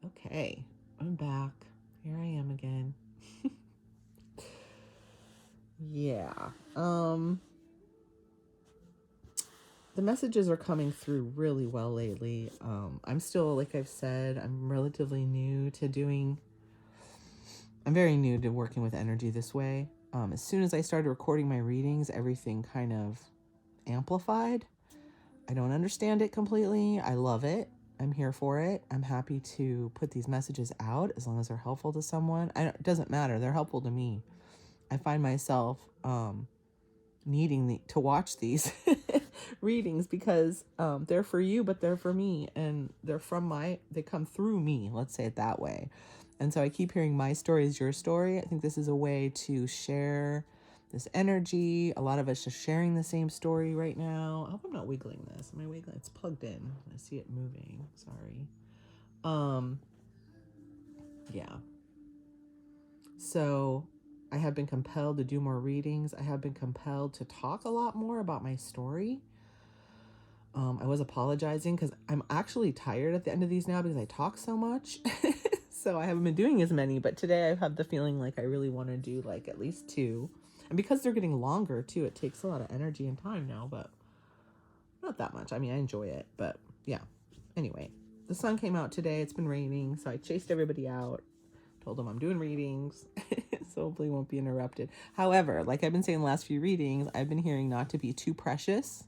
Okay, I'm back. Here I am again. Yeah. The messages are coming through really well lately. I'm still, like I've said, I'm relatively new to doing, I'm very new to working with energy this way. As soon as I started recording my readings, everything kind of amplified. I don't understand it completely. I love it. I'm here for it. I'm happy to put these messages out as long as they're helpful to someone. It doesn't matter. They're helpful to me. I find myself needing to watch these readings because they're for you, but they're for me, and they come through me. Let's say it that way. And so I keep hearing my story is your story. I think this is a way to share this energy. A lot of us are sharing the same story right now. I hope I'm not wiggling this. Am I wiggling? It's plugged in. I see it moving. Sorry. Yeah. So I have been compelled to do more readings. I have been compelled to talk a lot more about my story. I was apologizing because I'm actually tired at the end of these now because I talk so much. So I haven't been doing as many, but today I have the feeling like I really want to do like at least 2. And because they're getting longer too, it takes a lot of energy and time now, but not that much. I mean, I enjoy it, but yeah. Anyway, the sun came out today. It's been raining, so I chased everybody out. Told them I'm doing readings, so hopefully won't be interrupted. However, like I've been saying the last few readings, I've been hearing not to be too precious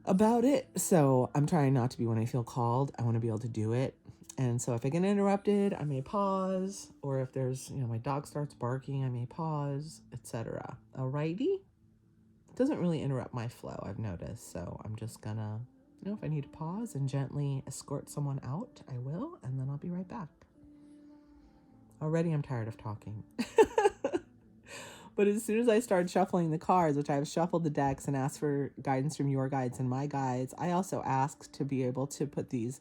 about it. So I'm trying not to be when I feel called. I want to be able to do it. And so if I get interrupted, I may pause, or if there's, my dog starts barking, I may pause, etc. Alrighty? It doesn't really interrupt my flow, I've noticed. So I'm just gonna, if I need to pause and gently escort someone out, I will, and then I'll be right back. Already I'm tired of talking. But as soon as I started shuffling the cards, which I've shuffled the decks and asked for guidance from your guides and my guides, I also asked to be able to put these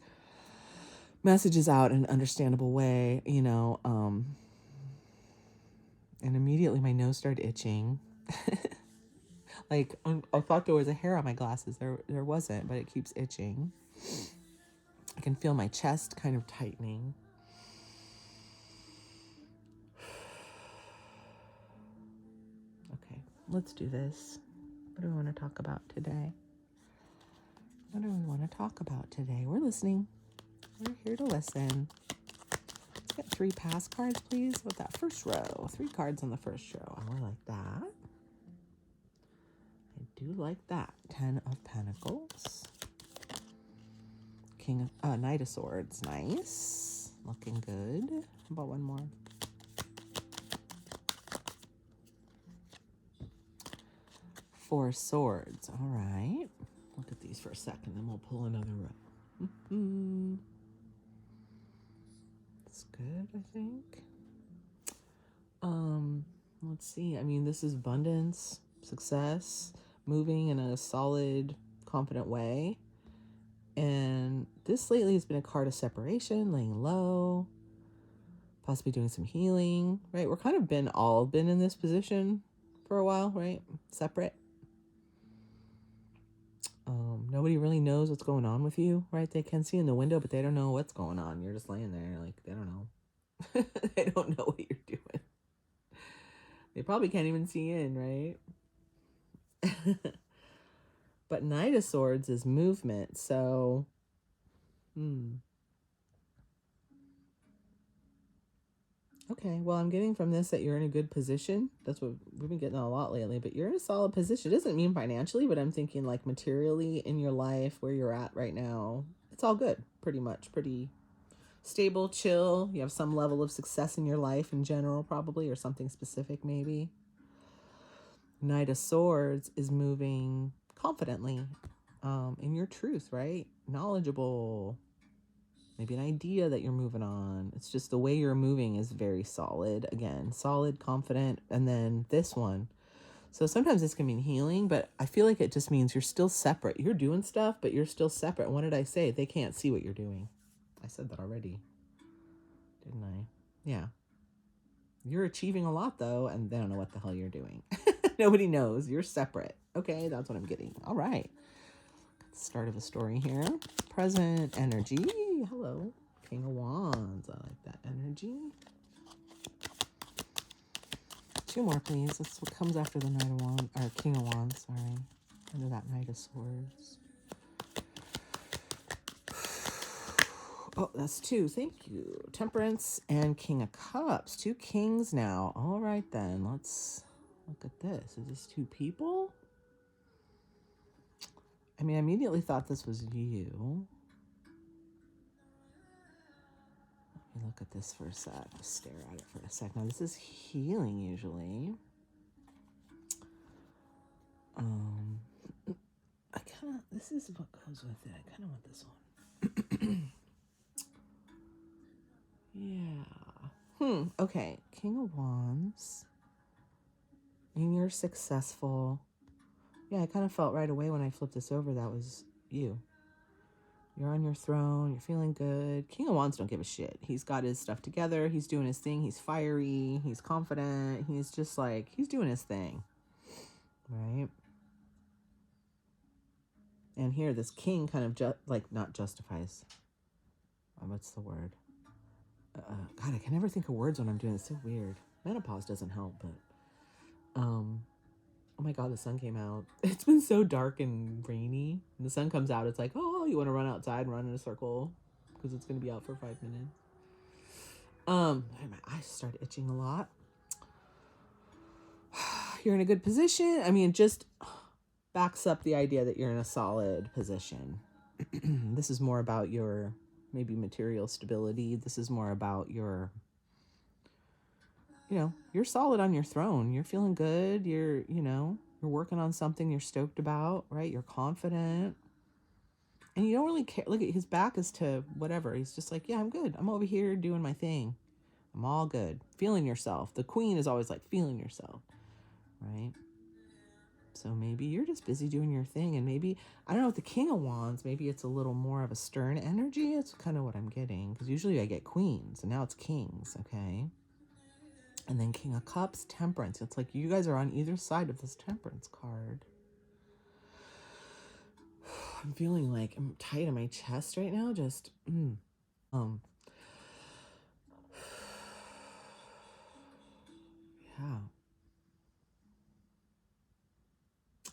messages out in an understandable way, and immediately my nose started itching. Like, I thought there was a hair on my glasses. There wasn't, but it keeps itching. I can feel my chest kind of tightening. Okay, let's do this. What do we want to talk about today? What do we want to talk about today? We're listening. We're here to listen. Let's get 3 past cards, please, with that first row. 3 cards on the first row. I like that. I do like that. 10 of Pentacles. Knight of Swords. Nice. Looking good. How about one more? Four of Swords. All right. Look at these for a second, then we'll pull another row. That's good, I think. Let's see. I mean, this is abundance, success, moving in a solid, confident way. And this lately has been a card of separation, laying low, possibly doing some healing, right? We're kind of been in this position for a while, right? Separate. Nobody really knows what's going on with you, right? They can see in the window, but they don't know what's going on. You're just laying there like, they don't know. They don't know what you're doing. They probably can't even see in, right? But Knight of Swords is movement, so okay, well, I'm getting from this that you're in a good position. That's what we've been getting a lot lately, but you're in a solid position. It doesn't mean financially, but I'm thinking like materially in your life, where you're at right now. It's all good, pretty much. Pretty stable, chill. You have some level of success in your life in general, probably, or something specific, maybe. Knight of Swords is moving confidently in your truth, right? Knowledgeable. Maybe an idea that you're moving on. It's just the way you're moving is very solid. Again, solid, confident. And then this one. So sometimes this can mean healing, but I feel like it just means you're still separate. You're doing stuff, but you're still separate. What did I say? They can't see what you're doing. I said that already, didn't I? Yeah. You're achieving a lot, though, and they don't know what the hell you're doing. Nobody knows. You're separate. Okay, that's what I'm getting. All right. Start of the story here. Present energy. Hello. King of energy. 2 more, please. That's what comes after the Knight of Wands, or King of Wands, sorry. Under that Knight of Swords. Oh, that's 2. Thank you. Temperance and King of Cups. 2 kings now. All right, then. Let's look at this. Is this 2 people? I mean, I immediately thought this was you. Let me look at this for a sec. Just stare at it for a sec. Now, this is healing usually. This is what goes with it. I kind of want this one. Yeah. Okay. King of Wands. And you're successful. Yeah, I kind of felt right away when I flipped this over that was you. You're on your throne. You're feeling good. King of Wands don't give a shit. He's got his stuff together. He's doing his thing. He's fiery. He's confident. He's just like, he's doing his thing. Right? And here, this king kind of not justifies. What's the word? God, I can never think of words when I'm doing this. It's so weird. Menopause doesn't help, but oh my God, the sun came out. It's been so dark and rainy. And the sun comes out. It's like, oh, you want to run outside and run in a circle because it's going to be out for 5 minutes. My eyes started itching a lot. You're in a good position. I mean, it just backs up the idea that you're in a solid position. This is more about your maybe material stability. This is more about your, you're solid on your throne. You're feeling good. You're working on something you're stoked about, right? You're confident. And you don't really care. Look at his back is to whatever. He's just like, yeah, I'm good. I'm over here doing my thing. I'm all good. Feeling yourself. The queen is always like feeling yourself, right? So maybe you're just busy doing your thing. And maybe, I don't know, with the King of Wands, maybe it's a little more of a stern energy. It's kind of what I'm getting. Because usually I get queens. And now it's kings, okay? And then King of Cups, Temperance. It's like you guys are on either side of this Temperance card. I'm feeling like I'm tight in my chest right now. Just, yeah.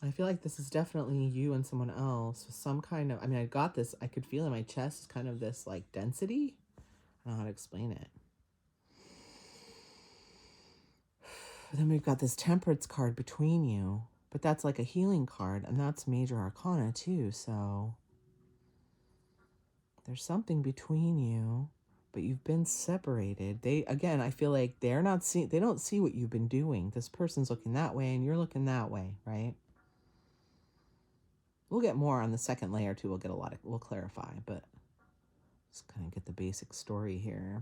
I feel like this is definitely you and someone else with some kind of, I mean, I got this, I could feel in my chest kind of this like density. I don't know how to explain it. But then we've got this Temperance card between you, but that's like a healing card, and that's major arcana too. So there's something between you, but you've been separated. Again, I feel like they don't see what you've been doing. This person's looking that way and you're looking that way, right? We'll get more on the second layer too. We'll clarify, but just kind of get the basic story here.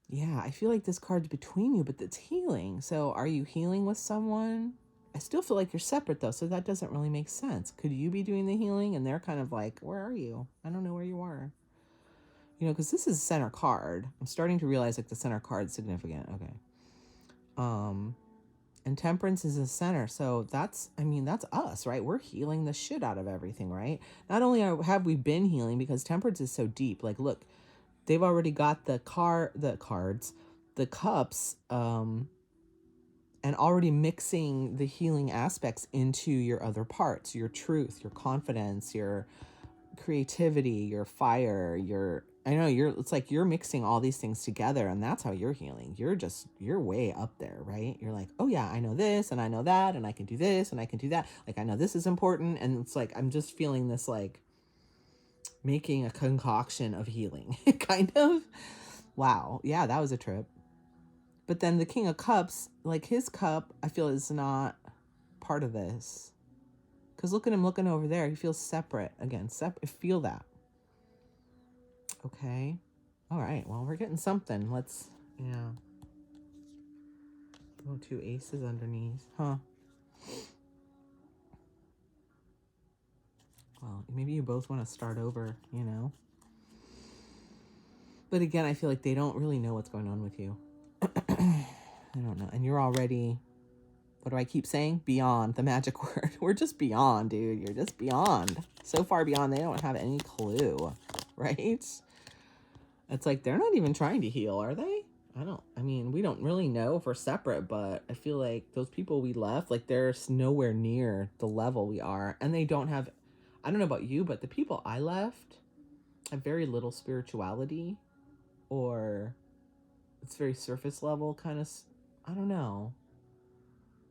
Yeah, I feel like this card's between you, but it's healing. So are you healing with someone? I still feel like you're separate though, so that doesn't really make sense. Could you be doing the healing and they're kind of like, where are you? I don't know where you are. Because this is a center card. I'm starting to realize like the center card's significant. Okay. And Temperance is a center. So that's us, right? We're healing the shit out of everything, right? Not only have we been healing because Temperance is so deep. Like, look, they've already got the cups, and already mixing the healing aspects into your other parts, your truth, your confidence, your creativity, your fire, it's like you're mixing all these things together, and that's how you're healing. You're way up there, right? You're like, oh yeah, I know this and I know that and I can do this and I can do that. Like, I know this is important. And it's like, I'm just feeling this, like making a concoction of healing kind of. Wow. Yeah, that was a trip. But then the King of Cups, like his cup, I feel is not part of this. Because look at him looking over there. He feels separate again. Feel that. Okay. All right. Well, we're getting something. Yeah. Oh, 2 aces underneath. Huh. Well, maybe you both want to start over, But again, I feel like they don't really know what's going on with you. I don't know. And you're already what do I keep saying? Beyond, the magic word. We're just beyond, dude. You're just beyond. So far beyond, they don't have any clue, right? It's like they're not even trying to heal, are they? I mean, we don't really know if we're separate, but I feel like those people we left, like they're nowhere near the level we are. And they don't have, I don't know about you, but the people I left have very little spirituality, or it's very surface level kind of, I don't know.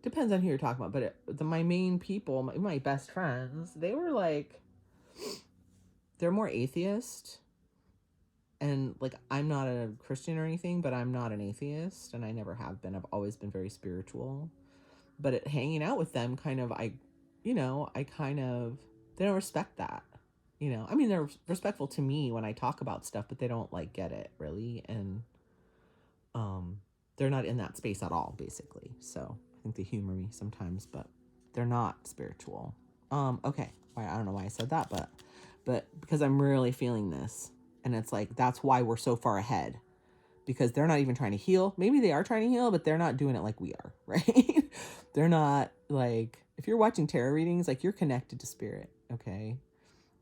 Depends on who you're talking about, but my main people, my best friends, they were like, they're more atheist. And like, I'm not a Christian or anything, but I'm not an atheist, and I never have been. I've always been very spiritual. But hanging out with them, kind of, I kind of, they don't respect that. I mean, they're respectful to me when I talk about stuff, but they don't like get it really, and they're not in that space at all, basically. So I think they humor me sometimes, but they're not spiritual. Okay, I don't know why I said that, but because I'm really feeling this. And it's like, that's why we're so far ahead, because they're not even trying to heal. Maybe they are trying to heal, but they're not doing it like we are, right? They're not like, if you're watching tarot readings, like, you're connected to spirit, okay?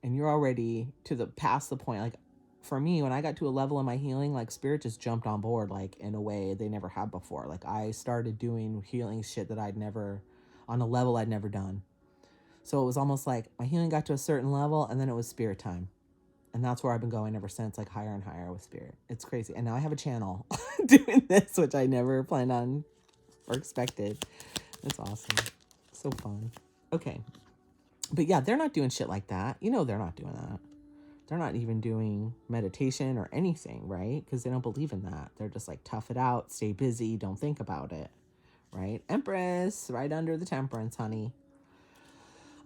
And you're already past the point. Like, for me, when I got to a level in my healing, like, spirit just jumped on board, like, in a way they never had before. Like, I started doing healing shit that on a level I'd never done. So it was almost like my healing got to a certain level, and then it was spirit time. And that's where I've been going ever since, like, higher and higher with spirit. It's crazy. And now I have a channel doing this, which I never planned on or expected. It's awesome. So fun. Okay. But yeah, they're not doing shit like that. They're not doing that. They're not even doing meditation or anything, right? Because they don't believe in that. They're just like, tough it out, stay busy, don't think about it, right? Empress, right under the temperance, honey.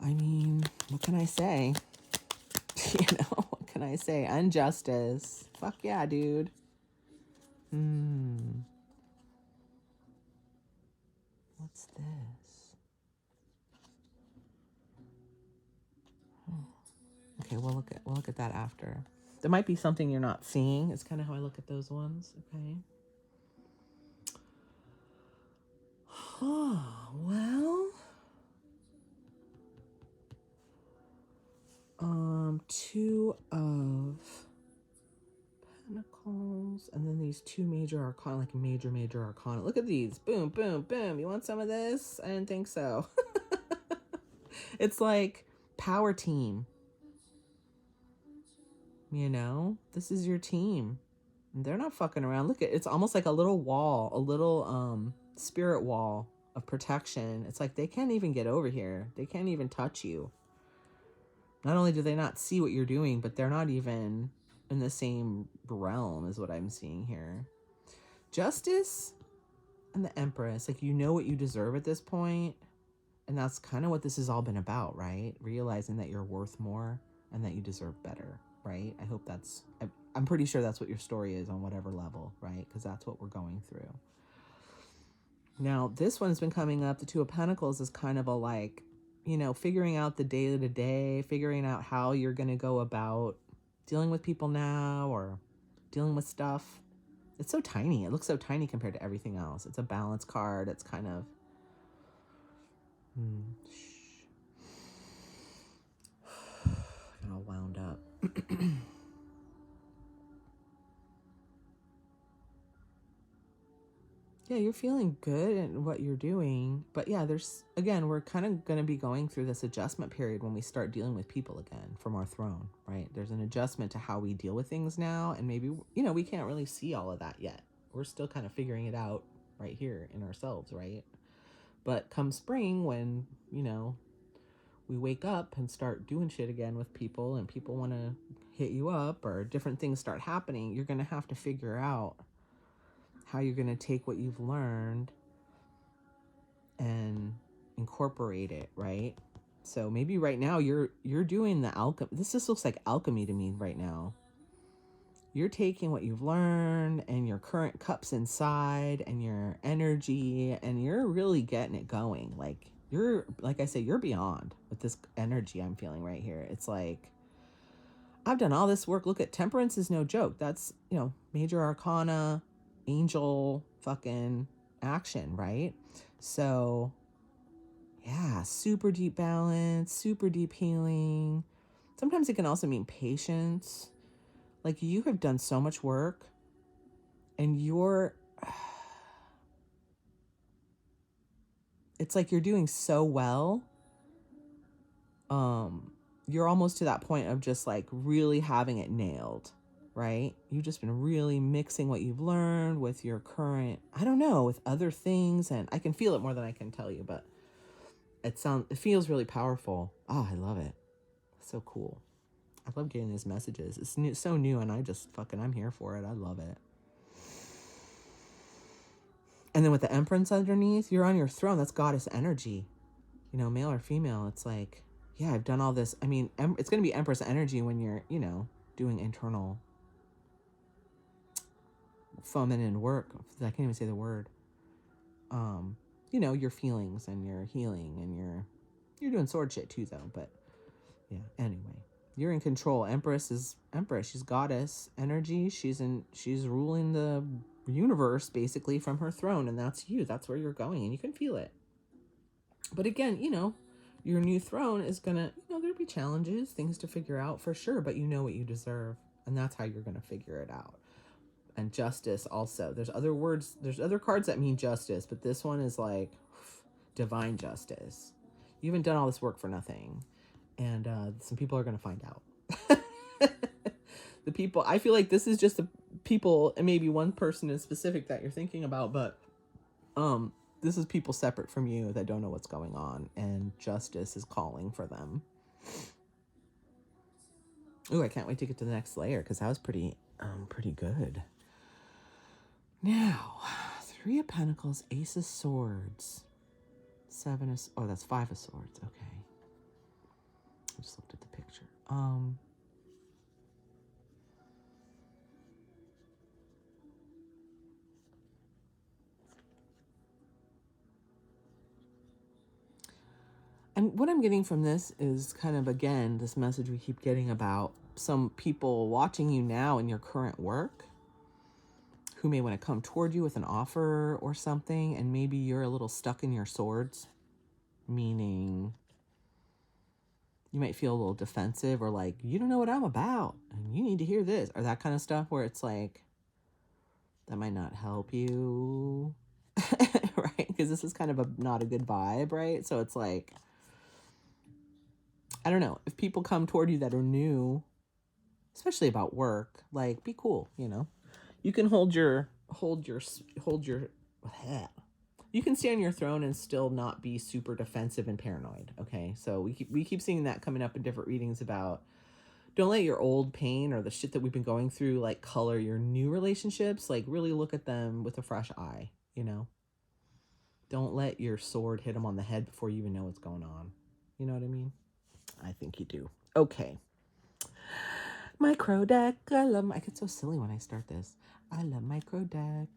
I mean, what can I say? What can I say? Injustice. Fuck yeah, dude. What's this? Okay, we'll look at that after. There might be something you're not seeing. It's kind of how I look at those ones. Okay. Well. Two of Pentacles, and then these two major arcana, like major arcana. Look at these. Boom, boom, boom. You want some of this? I didn't think so. It's like power team. This is your team. They're not fucking around. Look, it's almost like a little wall, a little spirit wall of protection. It's like they can't even get over here. They can't even touch you. Not only do they not see what you're doing, but they're not even in the same realm is what I'm seeing here. Justice and the Empress, like, what you deserve at this point. And that's kind of what this has all been about, right? Realizing that you're worth more and that you deserve better, right? I hope I'm pretty sure that's what your story is on whatever level, right? Because that's what we're going through. Now, this one's been coming up. The Two of Pentacles is kind of a like, figuring out the day to day, figuring out how you're going to go about dealing with people now or dealing with stuff. It's so tiny. It looks so tiny compared to everything else. It's a balance card. It's kind of... I'm all wound up. Yeah, you're feeling good in what you're doing. But yeah, we're kind of going to be going through this adjustment period when we start dealing with people again from our throne, right? There's an adjustment to how we deal with things now. And maybe, we can't really see all of that yet. We're still kind of figuring it out right here in ourselves, right? But come spring, when, we wake up and start doing shit again with people, and people want to hit you up, or different things start happening, you're going to have to figure out how you're going to take what you've learned and incorporate it, right? So maybe right now you're doing the alchemy. This just looks like alchemy to me right now. You're taking what you've learned and your current cups inside and your energy, and you're really getting it going. Like I say, you're beyond with this energy I'm feeling right here. It's like, I've done all this work. Look, at Temperance is no joke. That's, major arcana, angel fucking action, right? So Yeah, super deep balance, super deep healing. Sometimes it can also mean patience. Like you have done so much work and it's like you're doing so well. You're almost to that point of just like really having it nailed, right? You've just been really mixing what you've learned with your current, I don't know, with other things. And I can feel it more than I can tell you, but it feels really powerful. Oh, I love it. So cool. I love getting these messages. It's new, so new, and I'm here for it. I love it. And then with the Empress underneath, you're on your throne. That's goddess energy. You know, male or female. It's like, yeah, I've done all this. I mean, it's going to be Empress energy when you're, doing internal feminine work. I can't even say the word. Your feelings and your healing and you're doing sword shit too, though. But yeah, anyway. You're in control. Empress. She's goddess energy. She's ruling the universe basically from her throne, and that's you. That's where you're going, and you can feel it. But again, your new throne is gonna, there'll be challenges, things to figure out for sure, but you know what you deserve, and that's how you're gonna figure it out. And justice also. There's other cards that mean justice, but this one is like divine justice. You haven't done all this work for nothing. And some people are going to find out. The people, I feel like this is just the people, and maybe one person in specific that you're thinking about, but this is people separate from you that don't know what's going on, and justice is calling for them. Ooh, I can't wait to get to the next layer, because that was pretty good. Now, Three of Pentacles, Ace of Swords, that's Five of Swords. Okay, I just looked at the picture. And what I'm getting from this is kind of, again, this message we keep getting about some people watching you now in your current work who may want to come toward you with an offer or something, and maybe you're a little stuck in your swords, meaning you might feel a little defensive or like, you don't know what I'm about and you need to hear this, or that kind of stuff, where it's like, that might not help you, right? Because this is kind of not a good vibe, right? So it's like, I don't know, if people come toward you that are new, especially about work, like, be cool, you can hold your you can stand on your throne and still not be super defensive and paranoid. Okay, so we keep seeing that coming up in different readings about, don't let your old pain or the shit that we've been going through like color your new relationships. Like, really look at them with a fresh eye. Don't let your sword hit them on the head before you even know what's going on. You know what I mean? I think you do. Okay. Micro deck. I get so silly when I start this. I love micro deck.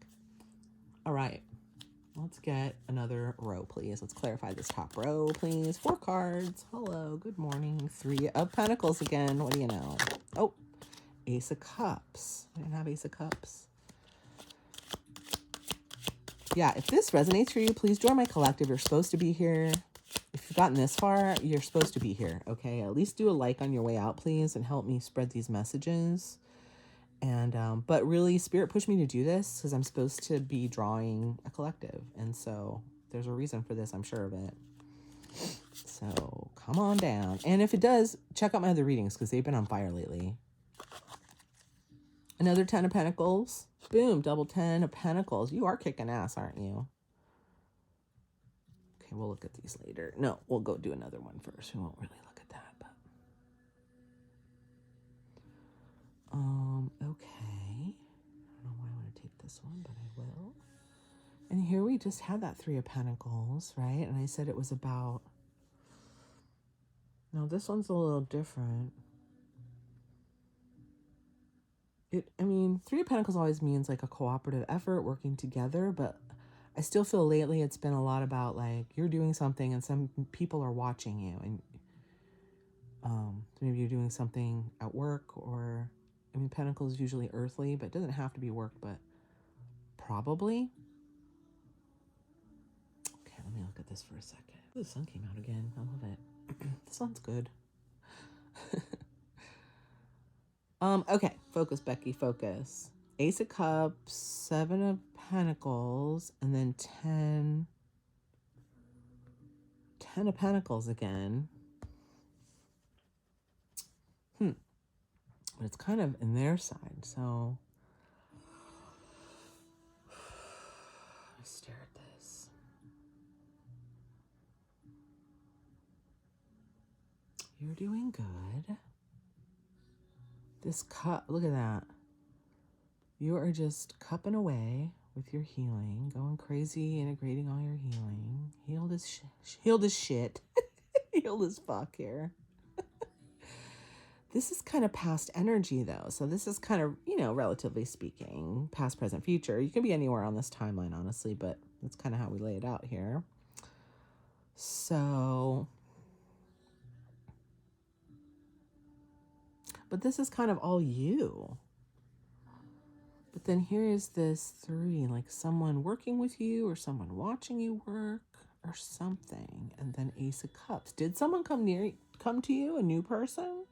All right. Let's get another row, please. Let's clarify this top row, please. 4 cards. Hello. Good morning. 3 of Pentacles again. What do you know? Oh, Ace of Cups. I didn't have Ace of Cups. Yeah, if this resonates for you, please join my collective. You're supposed to be here. If you've gotten this far, you're supposed to be here, okay? At least do a like on your way out, please, and help me spread these messages. And but really, Spirit pushed me to do this because I'm supposed to be drawing a collective, and so there's a reason for this. I'm sure of it. So come on down, and if it does, check out my other readings because they've been on fire lately. Another 10 of Pentacles. Boom, double 10 of Pentacles. You are kicking ass, aren't you? Okay, we'll look at these later. No, we'll go do another one first. We won't really look at that, but okay. I don't know why I want to take this one, but I will. And here we just had that 3 of Pentacles, right? And I said it was about... No, this one's a little different. I mean, 3 of Pentacles always means like a cooperative effort, working together, but I still feel lately it's been a lot about like you're doing something and some people are watching you, and maybe you're doing something at work, or, I mean, Pentacles is usually earthly, but it doesn't have to be work, but probably. Okay, let me look at this for a second. The sun came out again. I love it. The sun's good. Okay, focus, Becky, focus. Ace of Cups, Seven of Pentacles, and then 10 of Pentacles again. But it's kind of in their side, so I stare at this. You're doing good. This cup, look at that. You are just cupping away with your healing, going crazy, integrating all your healing. Healed as shit. Healed as fuck here. This is kind of past energy, though. So this is kind of, relatively speaking, past, present, future. You can be anywhere on this timeline, honestly, but that's kind of how we lay it out here. So, but this is kind of all you. But then here is this 3, like someone working with you or someone watching you work or something. And then Ace of Cups. Did someone come to you, a new person?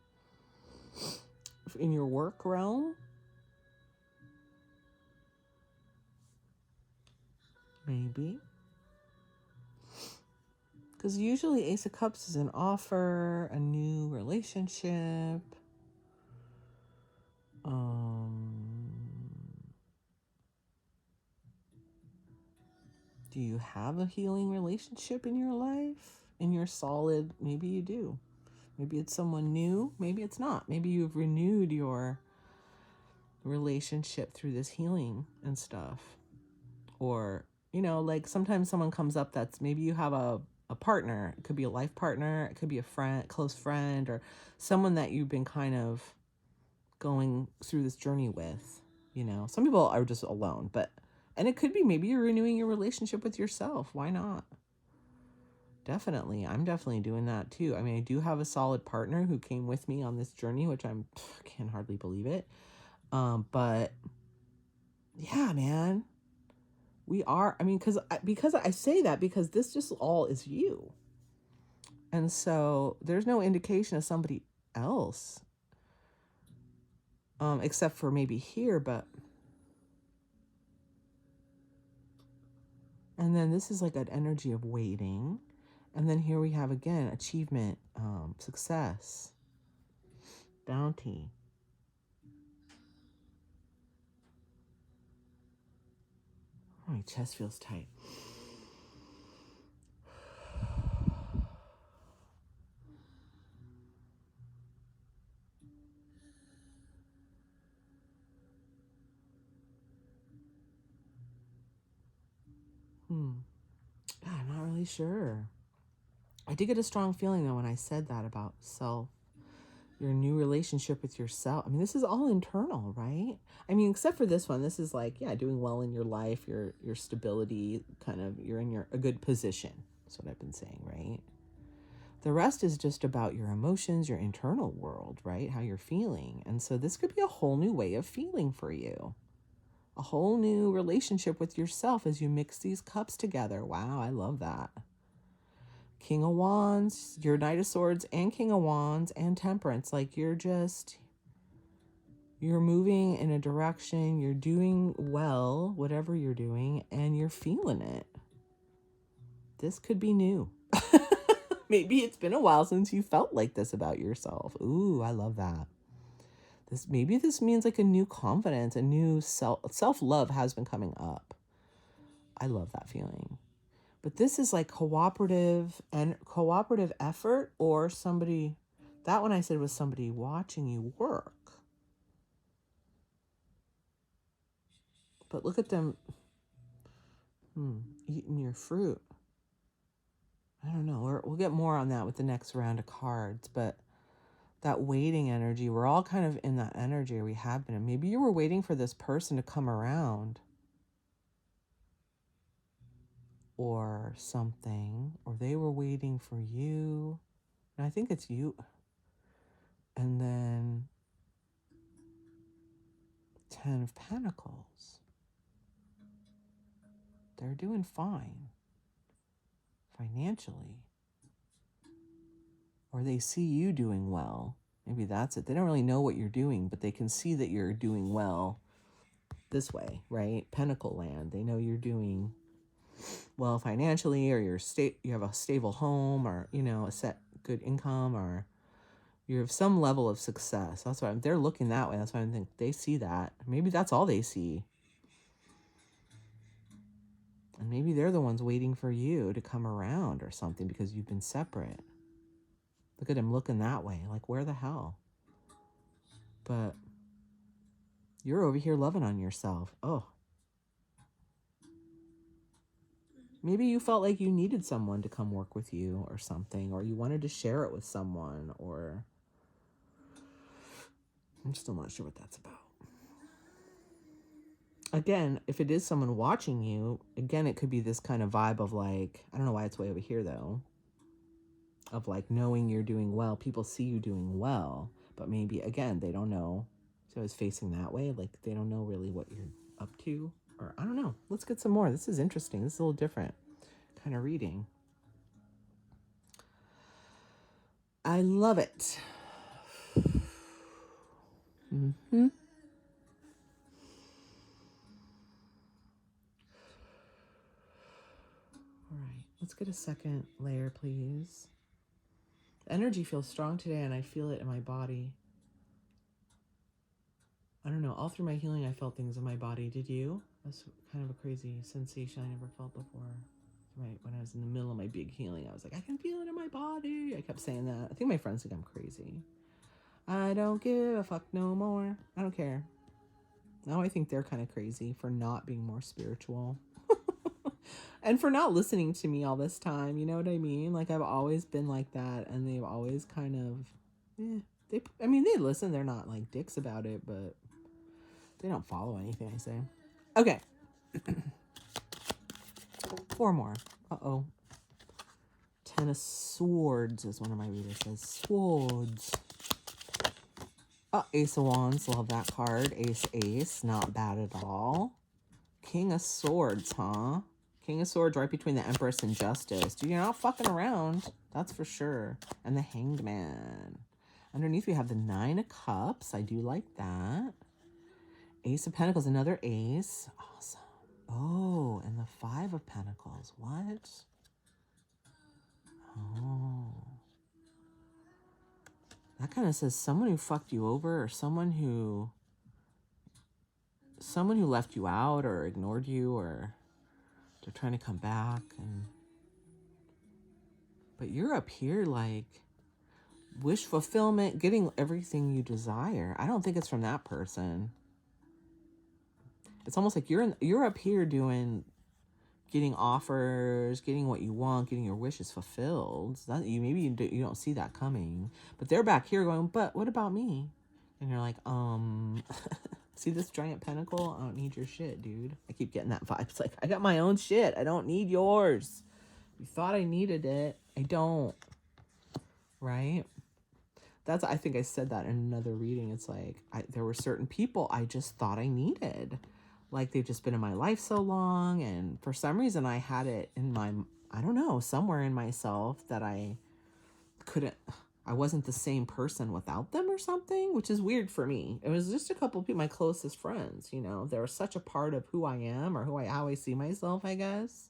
In your work realm? Maybe. Because usually Ace of Cups is an offer, a new relationship. Do you have a healing relationship in your life? In your solid, maybe you do. Maybe it's someone new. Maybe it's not. Maybe you've renewed your relationship through this healing and stuff. Or, like sometimes someone comes up that's maybe you have a partner. It could be a life partner. It could be a friend, close friend, or someone that you've been kind of going through this journey with. Some people are just alone, and it could be maybe you're renewing your relationship with yourself. Why not? Definitely. I'm definitely doing that too. I mean, I do have a solid partner who came with me on this journey, which I can hardly believe it. But yeah, man, we are. I mean, because I say that because this just all is you. And so there's no indication of somebody else, except for maybe here, but. And then this is like an energy of waiting. And then here we have again, achievement, success, bounty. Oh, my chest feels tight. I'm not really sure. I did get a strong feeling though when I said that about self, your new relationship with yourself. I mean, this is all internal, right? I mean, except for this one, this is like, yeah, doing well in your life, your stability, kind of, you're in a good position. That's what I've been saying, right? The rest is just about your emotions, your internal world, right? How you're feeling. And so this could be a whole new way of feeling for you. A whole new relationship with yourself as you mix these cups together. Wow, I love that. King of Wands, your Knight of Swords and King of Wands and Temperance. Like you're moving in a direction, you're doing well, whatever you're doing, and you're feeling it. This could be new. Maybe it's been a while since you felt like this about yourself. Ooh, I love that. Maybe this means like a new confidence, a new self-love has been coming up. I love that feeling. But this is like cooperative effort, or somebody, that one I said was somebody watching you work. But look at them eating your fruit. I don't know. We'll get more on that with the next round of cards, but that waiting energy, we're all kind of in that energy, or we have been. And maybe you were waiting for this person to come around or something, or they were waiting for you. And I think it's you. And then 10 of Pentacles. They're doing fine financially. Or they see you doing well. Maybe that's it. They don't really know what you're doing, but they can see that you're doing well this way, right? Pentacle land. They know you're doing well financially, or you have a stable home, or a set good income, or you have some level of success. That's why they're looking that way. That's why I think they see that. Maybe that's all they see. And maybe they're the ones waiting for you to come around or something because you've been separate. Look at him looking that way. Like, where the hell? But you're over here loving on yourself. Oh. Maybe you felt like you needed someone to come work with you or something, or you wanted to share it with someone, or I'm still not sure what that's about. Again, if it is someone watching you, again, it could be this kind of vibe of like, I don't know why it's way over here though, of like knowing you're doing well. People see you doing well, but maybe, again, they don't know. So I was facing that way. Like, they don't know really what you're up to, or I don't know. Let's get some more. This is interesting. This is a little different kind of reading. I love it. Mm-hmm. All right, let's get a second layer, please. The energy feels strong today, and I feel it in my body. I don't know, all through my healing, I felt things in my body. Did you? That's kind of a crazy sensation I never felt before. Right, when I was in the middle of my big healing, I was like, I can feel it in my body. I kept saying that. I think my friends think I'm crazy. I don't give a fuck no more. I don't care. Now I think they're kind of crazy for not being more spiritual. And for not listening to me all this time, you know what I mean? Like, I've always been like that, and they've always kind of, they listen. They're not like dicks about it, but they don't follow anything I say. Okay. 4 more. Uh-oh. 10 of Swords, as one of my readers says. Swords. Ace of Wands. Love that card. Ace. Not bad at all. King of Swords, huh? King of Swords right between the Empress and Justice. Dude, you're not fucking around. That's for sure. And the Hanged Man. Underneath we have the 9 of Cups. I do like that. Ace of Pentacles, another ace. Awesome. Oh, and the 5 of Pentacles. What? Oh. That kind of says someone who fucked you over, or someone who left you out or ignored you, or they're trying to come back. But you're up here like wish fulfillment, getting everything you desire. I don't think it's from that person. It's almost like you're up here getting offers, getting what you want, getting your wishes fulfilled. You don't see that coming, but they're back here going, but what about me? And you're like, see this giant pentacle? I don't need your shit, dude. I keep getting that vibe. It's like, I got my own shit. I don't need yours. You thought I needed it. I don't. Right? I think I said that in another reading. It's like, there were certain people I just thought I needed. Like, they've just been in my life so long, and for some reason I had it in I don't know, somewhere in myself that I wasn't the same person without them or something, which is weird for me. It was just a couple of people, my closest friends, they were such a part of who I am, or how I see myself, I guess,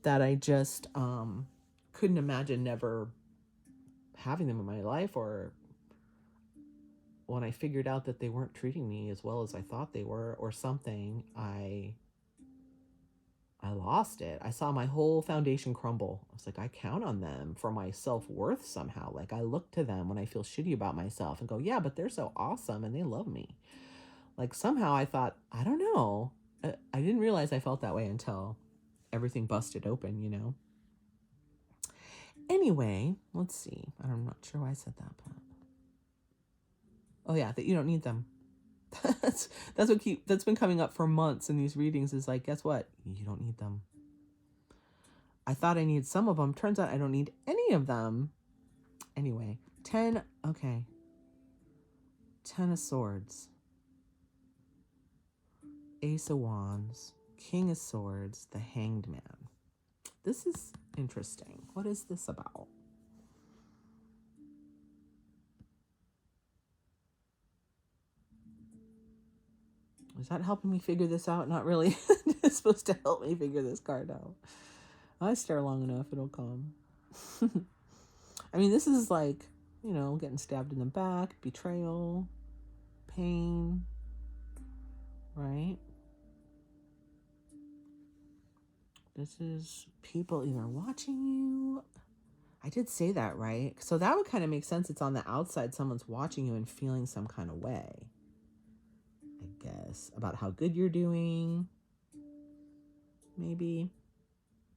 that I just couldn't imagine never having them in my life. Or when I figured out that they weren't treating me as well as I thought they were, or something, I lost it. I saw my whole foundation crumble. I was like, I count on them for my self-worth somehow. Like, I look to them when I feel shitty about myself and go, yeah, but they're so awesome and they love me. Like, somehow I thought, I don't know. I didn't realize I felt that way until everything busted open. Anyway, let's see. I'm not sure why I said that, but oh yeah, that you don't need them. That's been coming up for months in these readings, is like, guess what? You don't need them. I thought I needed some of them. Turns out I don't need any of them. Anyway, 10, okay. 10 of Swords. Ace of Wands. King of Swords. The Hanged Man. This is interesting. What is this about? Is that helping me figure this out? Not really. It's supposed to help me figure this card out. I stare long enough, it'll come. I mean, this is like, you know, getting stabbed in the back, betrayal, pain, right? This is people either watching you. I did say that, right? So that would kind of make sense. It's on the outside. Someone's watching you and feeling some kind of way, I guess, about how good you're doing, maybe.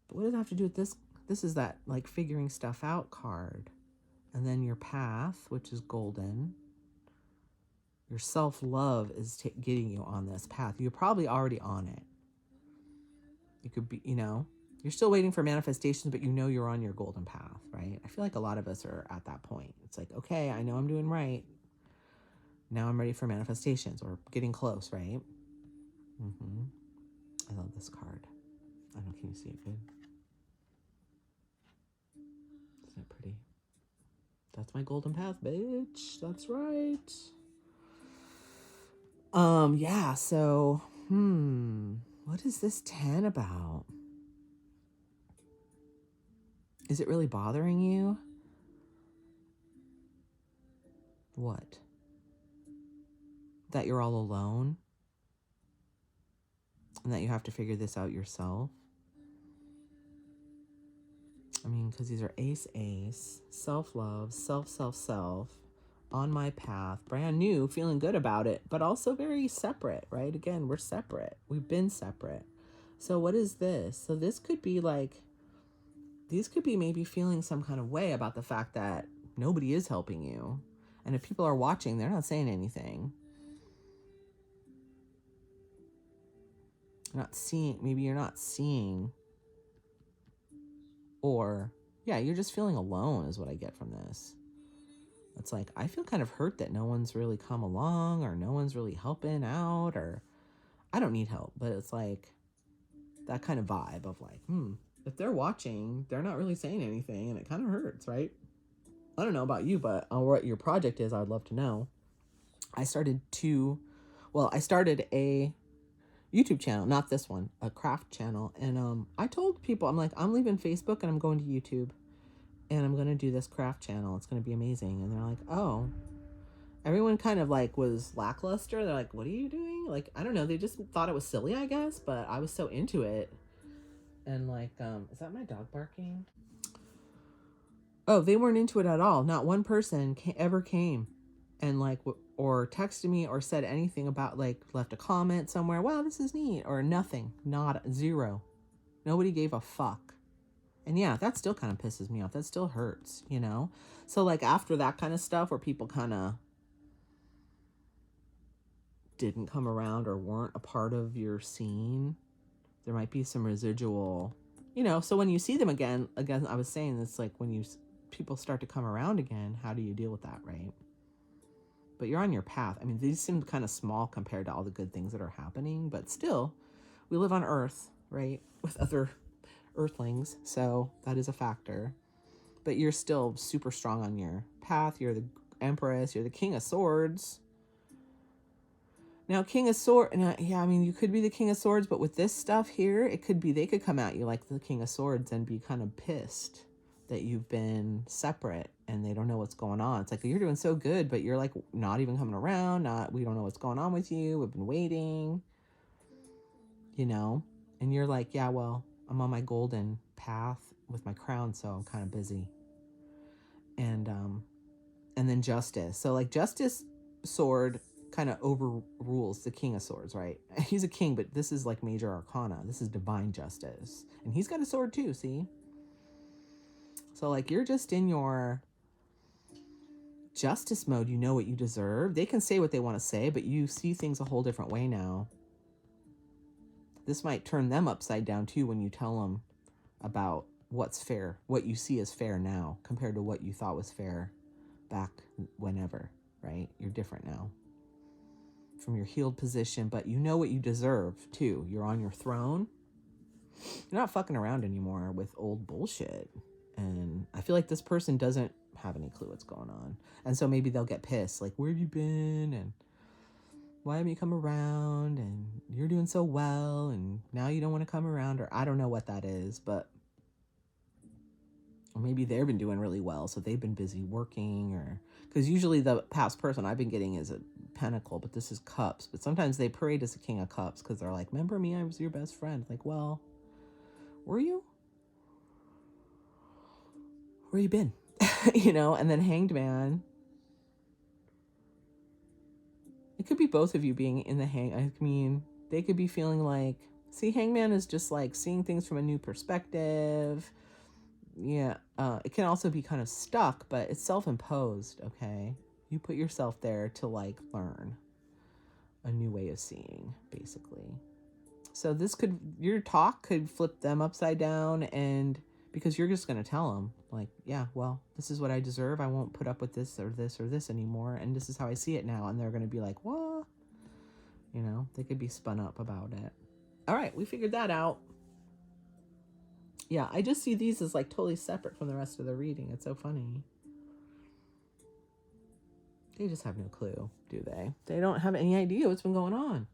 But what does it have to do with this? This is that like figuring stuff out card. And then your path, which is golden. Your self-love is getting you on this path. You're probably already on it. You could be, you know, you're still waiting for manifestations, but you know you're on your golden path, right? I feel like a lot of us are at that point. It's like, okay, I know I'm doing right. Now I'm ready for manifestations or getting close, right? I love this card. I don't know, can you see it good? Isn't it pretty? That's my golden path, bitch. That's right. Yeah, so, what is this 10 about? Is it really bothering you? What? That you're all alone? And that you have to figure this out yourself? I mean, because these are ace, self-love, self, on my path, brand new, feeling good about it, but also very separate, right? Again, we're separate. We've been separate. So what is this? So this could be like, these could be maybe feeling some kind of way about the fact that nobody is helping you. And if people are watching, they're not saying anything. You're not seeing, maybe you're not seeing, or yeah, you're just feeling alone is what I get from this. It's like, I feel kind of hurt that no one's really come along or no one's really helping out, or I don't need help, but it's like that kind of vibe of like, if they're watching, they're not really saying anything and it kind of hurts, right? I don't know about you, but what your project is, I'd love to know. I started a YouTube channel, not this one, a craft channel. And I told people, I'm like, I'm leaving Facebook and I'm going to YouTube. And I'm going to do this craft channel. It's going to be amazing. And they're like, oh. Everyone kind of like was lackluster. They're like, what are you doing? Like, I don't know. They just thought it was silly, I guess. But I was so into it. And like, is that my dog barking? Oh, they weren't into it at all. Not one person ever came and like, or texted me or said anything about like, left a comment somewhere. Wow, this is neat. Or nothing. Not zero. Nobody gave a fuck. And yeah, that still kind of pisses me off. That still hurts, you know? So like after that kind of stuff where people kind of didn't come around or weren't a part of your scene, there might be some residual, you know? So when you see them again, I was saying it's like when people start to come around again, how do you deal with that, right? But you're on your path. I mean, these seem kind of small compared to all the good things that are happening, but still, we live on Earth, right? With other Earthlings, so that is a factor. But you're still super strong on your path. You're the Empress. You're the King of Swords. Now, King of Swords, yeah, I mean, you could be the King of Swords, but with this stuff here, it could be they could come at you like the King of Swords and be kind of pissed that you've been separate and they don't know what's going on. It's like, you're doing so good, but you're like not even coming around. We don't know what's going on with you. We've been waiting, you know, and you're like, yeah, well, I'm on my golden path with my crown, so I'm kind of busy. And then Justice. So like Justice sword kind of overrules the King of Swords, right? He's a king, but this is like major arcana. This is divine justice. And he's got a sword too, see? So like you're just in your justice mode. You know what you deserve. They can say what they want to say, but you see things a whole different way now. This might turn them upside down too when you tell them about what's fair, what you see as fair now compared to what you thought was fair back whenever, right? You're different now from your healed position, but you know what you deserve too. You're on your throne. You're not fucking around anymore with old bullshit. And I feel like this person doesn't have any clue what's going on. And so maybe they'll get pissed. Like, where have you been? And why haven't you come around? And you're doing so well, and now you don't want to come around, or I don't know what that is, but or maybe they've been doing really well, so they've been busy working, or because usually the past person I've been getting is a pentacle, but this is cups. But sometimes they parade as a king of cups because they're like, remember me, I was your best friend. Like, well, were you? Where you been? You know. And then hanged man, it could be both of you being in the I mean, they could be feeling like, see, hangman is just like seeing things from a new perspective. Yeah. It can also be kind of stuck, but it's self-imposed. Okay. You put yourself there to like learn a new way of seeing, basically. So this could, your talk could flip them upside down, and because you're just going to tell them like, yeah, well, this is what I deserve. I won't put up with this or this or this anymore. And this is how I see it now. And they're going to be like, what? You know, they could be spun up about it. All right. We figured that out. Yeah. I just see these as like totally separate from the rest of the reading. It's so funny. They just have no clue, do they? They don't have any idea what's been going on.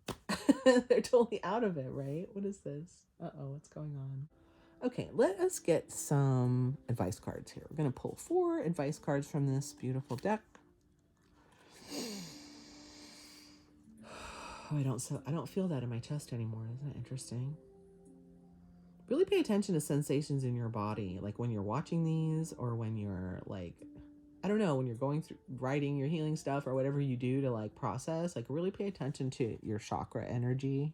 They're totally out of it, right? What is this? Uh-oh, what's going on? Okay, let us get some advice cards here. We're going to pull 4 advice cards from this beautiful deck. Oh, I don't feel that in my chest anymore. Isn't that interesting? Really pay attention to sensations in your body, like when you're watching these, or when you're like, I don't know, when you're going through writing your healing stuff or whatever you do to like process, like really pay attention to your chakra energy.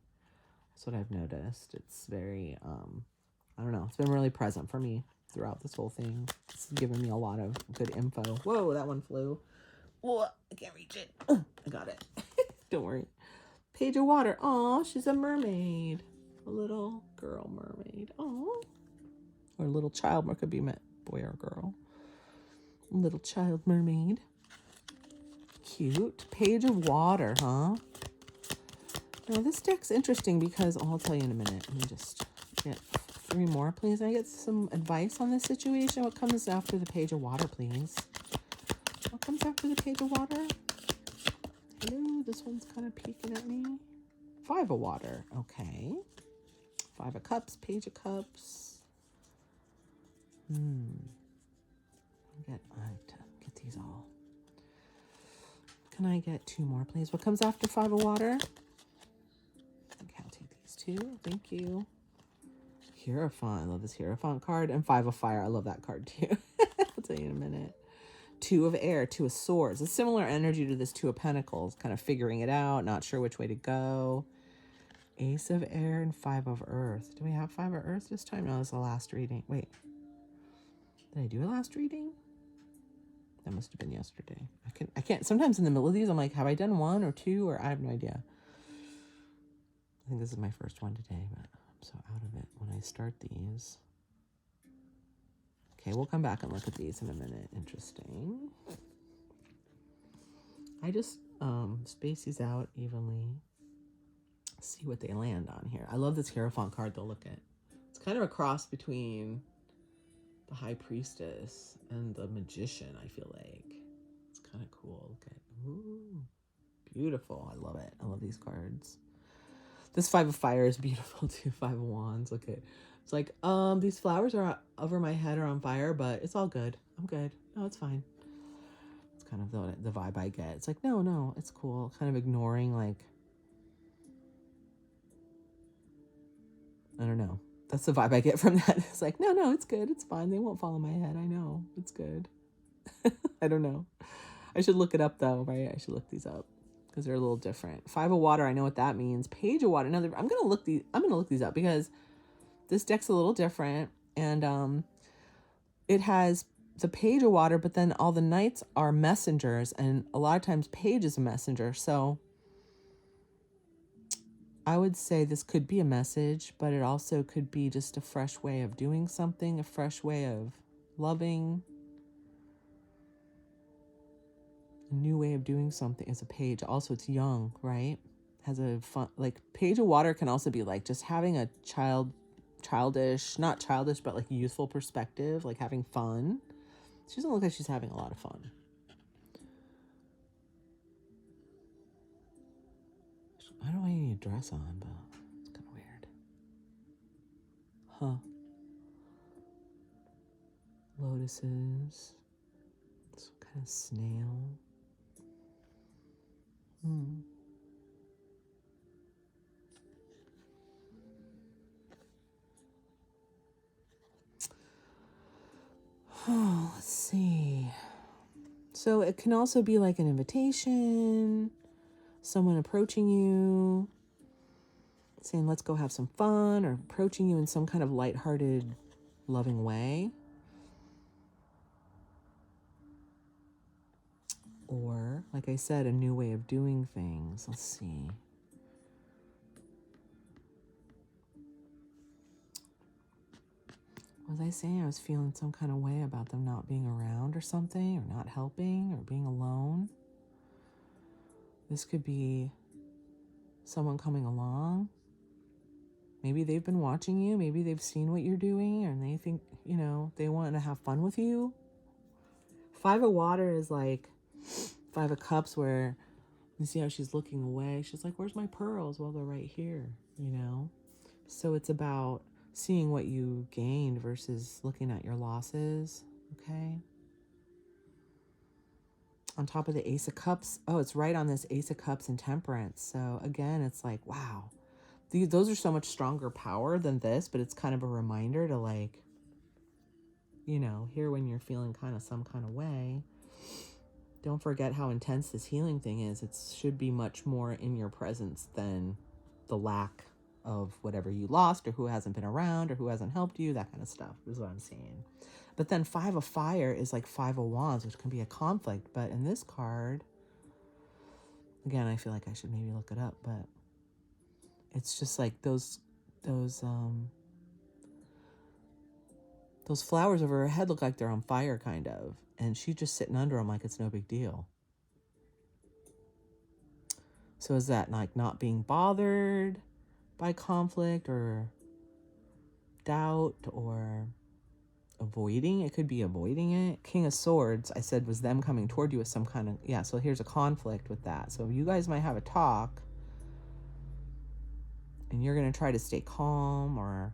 That's what I've noticed. It's very, I don't know, it's been really present for me throughout this whole thing. It's given me a lot of good info. Whoa, that one flew. Whoa, I can't reach it. Oh, I got it. Don't worry. Page of water. Oh, she's a mermaid. A little girl mermaid. Oh. Or a little child, could be boy or girl. Little child mermaid. Cute. Page of water, huh? Now this deck's interesting because, I'll tell you in a minute. Let me just get 3 more, please. Can I get some advice on this situation? What comes after the page of water, please? What comes after the page of water? Hello, this one's kind of peeking at me. 5 of water. Okay. 5 of cups, page of cups. I have to get these all. Can I get 2 more, please? What comes after 5 of water? Okay, I'll take these 2. Thank you. Hierophant. I love this Hierophant card. And 5 of fire. I love that card too. I'll tell you in a minute. 2 of air, 2 of swords. A similar energy to this 2 of pentacles. Kind of figuring it out, not sure which way to go. Ace of air and 5 of earth. Do we have 5 of earth this time? No, this is the last reading. Wait. Did I do a last reading? That must have been yesterday. I can't. Sometimes in the middle of these, I'm like, have I done 1 or 2? Or I have no idea. I think this is my first one today, but I'm so out of it when I start these. Okay, we'll come back and look at these in a minute. Interesting. I just space these out evenly. See what they land on here. I love this Hierophant card to look at. It's kind of a cross between the High Priestess and the Magician, I feel like. It's kind of cool. Look at, ooh, beautiful. I love it. I love these cards. This 5 of fire is beautiful too. 5 of wands. Look at, it's like, these flowers are over my head are on fire, but it's all good. I'm good. No, it's fine. It's kind of the vibe I get. It's like, no, it's cool. Kind of ignoring, like, I don't know. That's the vibe I get from that. It's like, no, it's good. It's fine. They won't fall on my head. I know. It's good. I don't know. I should look it up though, right? I should look these up because they're a little different. 5 of water. I know what that means. Page of water. Now I'm going to look these up because this deck's a little different, and it has the page of water, but then all the knights are messengers, and a lot of times page is a messenger. So I would say this could be a message, but it also could be just a fresh way of doing something, a fresh way of loving, a new way of doing something as a page. Also, it's young, right? Has a fun, like, page of water can also be like just having a childish, not childish, but like youthful perspective, like having fun. She doesn't look like she's having a lot of fun. I don't know why you need a dress on, but it's kind of weird. Huh. Lotuses. Some kind of snail. Oh, let's see. So it can also be like an invitation, someone approaching you, saying, let's go have some fun, or approaching you in some kind of lighthearted, loving way. Or, like I said, a new way of doing things. Let's see. Was I saying I was feeling some kind of way about them not being around or something, or not helping, or being alone? This could be someone coming along. Maybe they've been watching you. Maybe they've seen what you're doing and they think, they want to have fun with you. 5 of water is like 5 of cups, where you see how she's looking away. She's like, where's my pearls? Well, they're right here, So it's about seeing what you gained versus looking at your losses, okay? On top of the Ace of Cups, it's right on this Ace of Cups and Temperance. So again, it's like, wow. Those are so much stronger power than this, but it's kind of a reminder to, like, here when you're feeling kind of some kind of way, don't forget how intense this healing thing is. It should be much more in your presence than the lack of whatever you lost, or who hasn't been around, or who hasn't helped you, that kind of stuff is what I'm seeing. But then 5 of fire is like 5 of wands, which can be a conflict. But in this card, again, I feel like I should maybe look it up, but it's just like those flowers over her head look like they're on fire, kind of. And she's just sitting under them like it's no big deal. So is that like not being bothered by conflict or doubt, or avoiding? It could be avoiding it. King of Swords, I said, was them coming toward you with some kind of, so here's a conflict with that. So you guys might have a talk and you're going to try to stay calm, or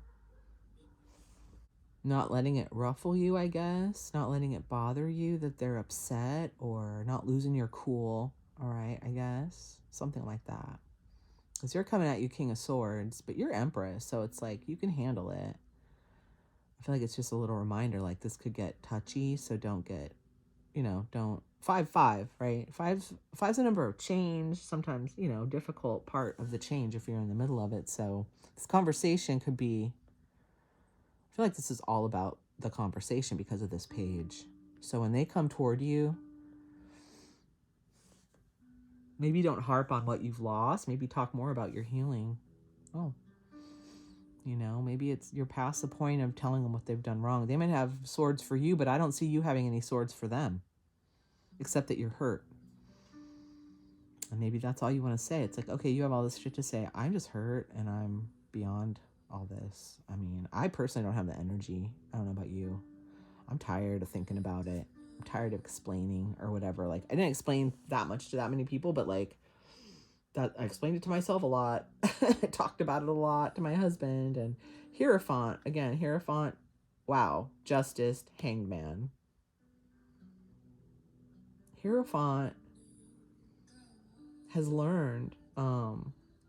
not letting it ruffle you, I guess. Not letting it bother you that they're upset, or not losing your cool. All right, I guess. Something like that. Because you're coming at you, King of Swords, but you're Empress, so it's like you can handle it. I feel like it's just a little reminder, like this could get touchy, so don't get, don't. 5-5, right? Five's a number of change, sometimes, difficult part of the change if you're in the middle of it. So this conversation could be, I feel like this is all about the conversation because of this page. So when they come toward you, maybe don't harp on what you've lost. Maybe talk more about your healing. Maybe you're past the point of telling them what they've done wrong. They might have swords for you, but I don't see you having any swords for them, except that you're hurt. And maybe that's all you want to say. It's like, okay, you have all this shit to say. I'm just hurt and I'm beyond all this. I mean, I personally don't have the energy. I don't know about you. I'm tired of thinking about it. I'm tired of explaining or whatever. Like, I didn't explain that much to that many people, but like, that I explained it to myself a lot. I talked about it a lot to my husband. And Hierophant, again, Hierophant, wow, Justice, Hanged Man. Hierophant has learned.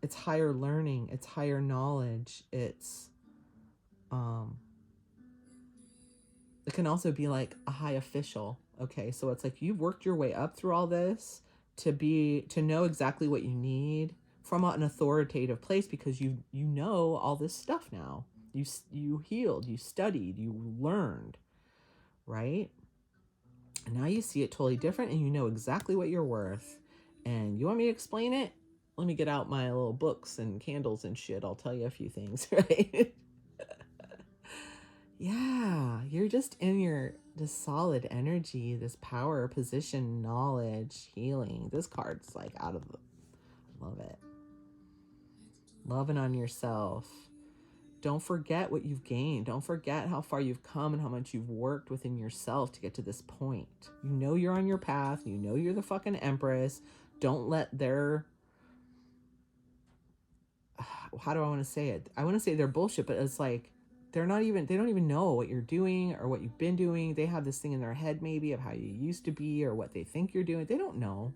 It's higher learning, it's higher knowledge, it's it can also be like a high official. Okay, so it's like you've worked your way up through all this to know exactly what you need from an authoritative place, because you know all this stuff now. You healed, you studied, you learned, right? And now you see it totally different, and you know exactly what you're worth. And you want me to explain it? Let me get out my little books and candles and shit. I'll tell you a few things, right? Yeah, you're just in this solid energy, this power, position, knowledge, healing. This card's like love it. Loving on yourself. Don't forget what you've gained. Don't forget how far you've come and how much you've worked within yourself to get to this point. You know you're on your path. You know you're the fucking Empress. Don't let their how do I want to say it? I want to say they're bullshit, but it's like they don't even know what you're doing or what you've been doing. They have this thing in their head maybe of how you used to be or what they think you're doing. They don't know.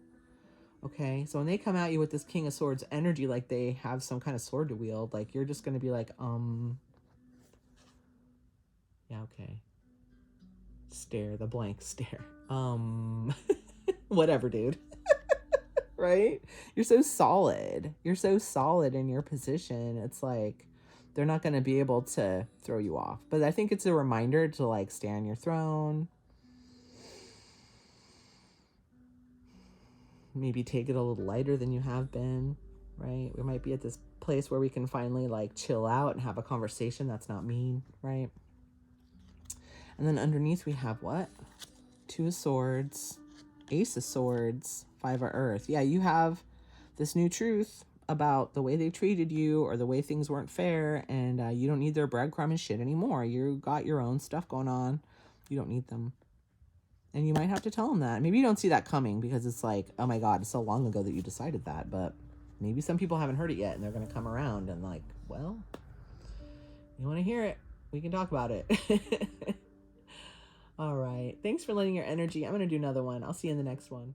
Okay, so when they come at you with this King of Swords energy, like they have some kind of sword to wield, like you're just gonna be like, yeah, okay. Stare, the blank stare. Whatever, dude. Right? You're so solid. You're so solid in your position. It's like they're not gonna be able to throw you off. But I think it's a reminder to like stay on your throne. Maybe take it a little lighter than you have been, right? We might be at this place where we can finally like chill out and have a conversation that's not mean, right? And then underneath we have what? Two of Swords, Ace of Swords, Five of Earth. Yeah, you have this new truth about the way they treated you or the way things weren't fair, and you don't need their breadcrumb and shit anymore. You got your own stuff going on. You don't need them. And you might have to tell them that. Maybe you don't see that coming because it's like, oh my God, it's so long ago that you decided that. But maybe some people haven't heard it yet and they're going to come around and like, well, you want to hear it? We can talk about it. All right. Thanks for lending your energy. I'm going to do another one. I'll see you in the next one.